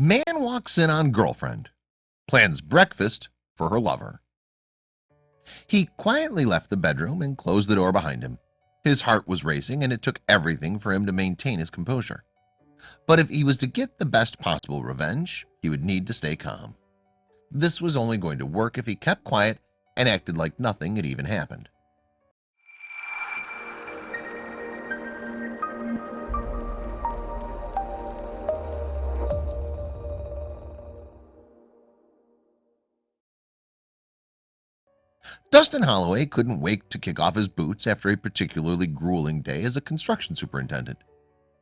Man walks in on girlfriend, plans breakfast for her lover. He quietly left the bedroom and closed the door behind him. His heart was racing, and it took everything for him to maintain his composure. But if he was to get the best possible revenge, he would need to stay calm. This was only going to work if he kept quiet and acted like nothing had even happened. Dustin Holloway couldn't wait to kick off his boots after a particularly grueling day as a construction superintendent.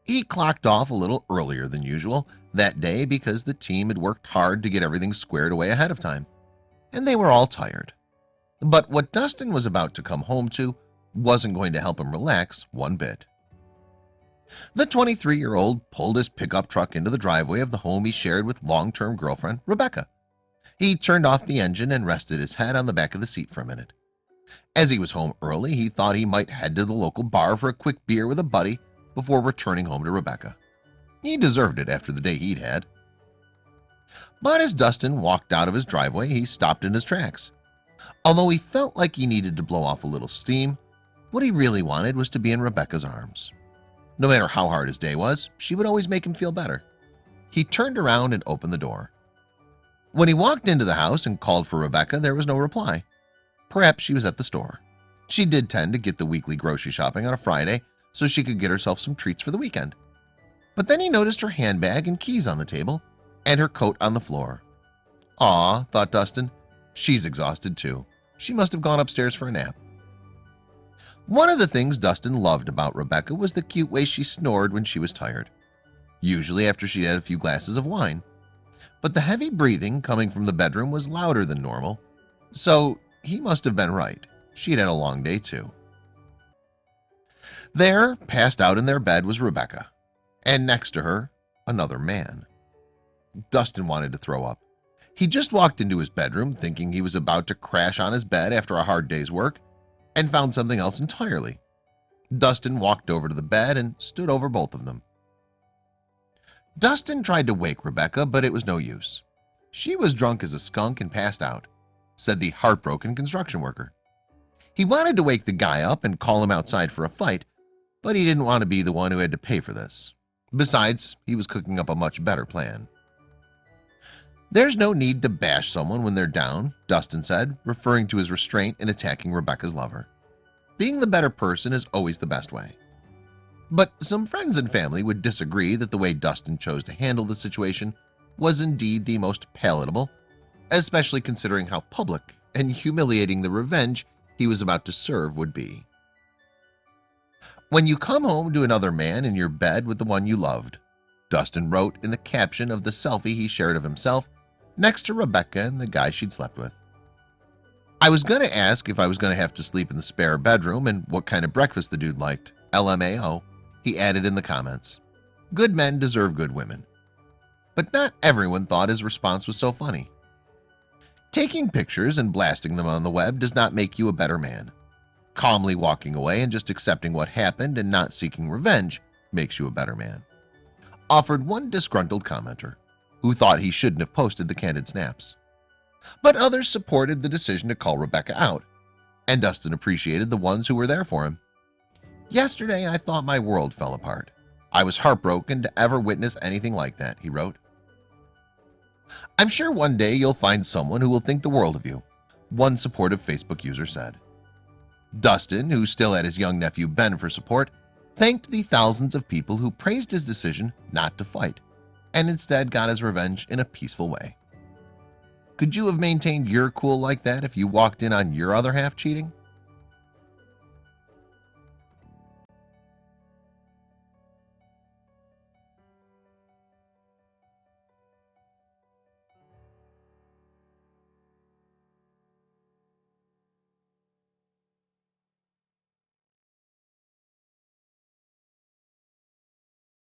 He clocked off a little earlier than usual that day because the team had worked hard to get everything squared away ahead of time, and they were all tired. But what Dustin was about to come home to wasn't going to help him relax one bit. The 23-year-old pulled his pickup truck into the driveway of the home he shared with long-term girlfriend Rebecca. He turned off the engine and rested his head on the back of the seat for a minute. As he was home early, he thought he might head to the local bar for a quick beer with a buddy before returning home to Rebecca. He deserved it after the day he'd had. But as Dustin walked out of his driveway, he stopped in his tracks. Although he felt like he needed to blow off a little steam, what he really wanted was to be in Rebecca's arms. No matter how hard his day was, she would always make him feel better. He turned around and opened the door. When he walked into the house and called for Rebecca, there was no reply. Perhaps she was at the store. She did tend to get the weekly grocery shopping on a Friday so she could get herself some treats for the weekend. But then he noticed her handbag and keys on the table and her coat on the floor. Aw, thought Dustin, she's exhausted too. She must have gone upstairs for a nap. One of the things Dustin loved about Rebecca was the cute way she snored when she was tired, usually after she had a few glasses of wine. But the heavy breathing coming from the bedroom was louder than normal, so he must have been right. She'd had a long day too. There, passed out in their bed, was Rebecca, and next to her, another man. Dustin wanted to throw up. He just walked into his bedroom thinking he was about to crash on his bed after a hard day's work and found something else entirely. Dustin walked over to the bed and stood over both of them. Dustin tried to wake Rebecca, but it was no use. She was drunk as a skunk and passed out, said the heartbroken construction worker. He wanted to wake the guy up and call him outside for a fight, but he didn't want to be the one who had to pay for this. Besides, he was cooking up a much better plan. There's no need to bash someone when they're down, Dustin said, referring to his restraint in attacking Rebecca's lover. Being the better person is always the best way. But some friends and family would disagree that the way Dustin chose to handle the situation was indeed the most palatable, especially considering how public and humiliating the revenge he was about to serve would be. When you come home to another man in your bed with the one you loved, Dustin wrote in the caption of the selfie he shared of himself next to Rebecca and the guy she'd slept with. I was going to ask if I was going to have to sleep in the spare bedroom and what kind of breakfast the dude liked. LMAO, he added in the comments. Good men deserve good women. But not everyone thought his response was so funny. Taking pictures and blasting them on the web does not make you a better man. Calmly walking away and just accepting what happened and not seeking revenge makes you a better man, offered one disgruntled commenter who thought he shouldn't have posted the candid snaps. But others supported the decision to call Rebecca out, and Dustin appreciated the ones who were there for him. Yesterday, I thought my world fell apart. I was heartbroken to ever witness anything like that, he wrote. I'm sure one day you'll find someone who will think the world of you, one supportive Facebook user said. Dustin, who still had his young nephew Ben for support, thanked the thousands of people who praised his decision not to fight and instead got his revenge in a peaceful way. Could you have maintained your cool like that if you walked in on your other half cheating?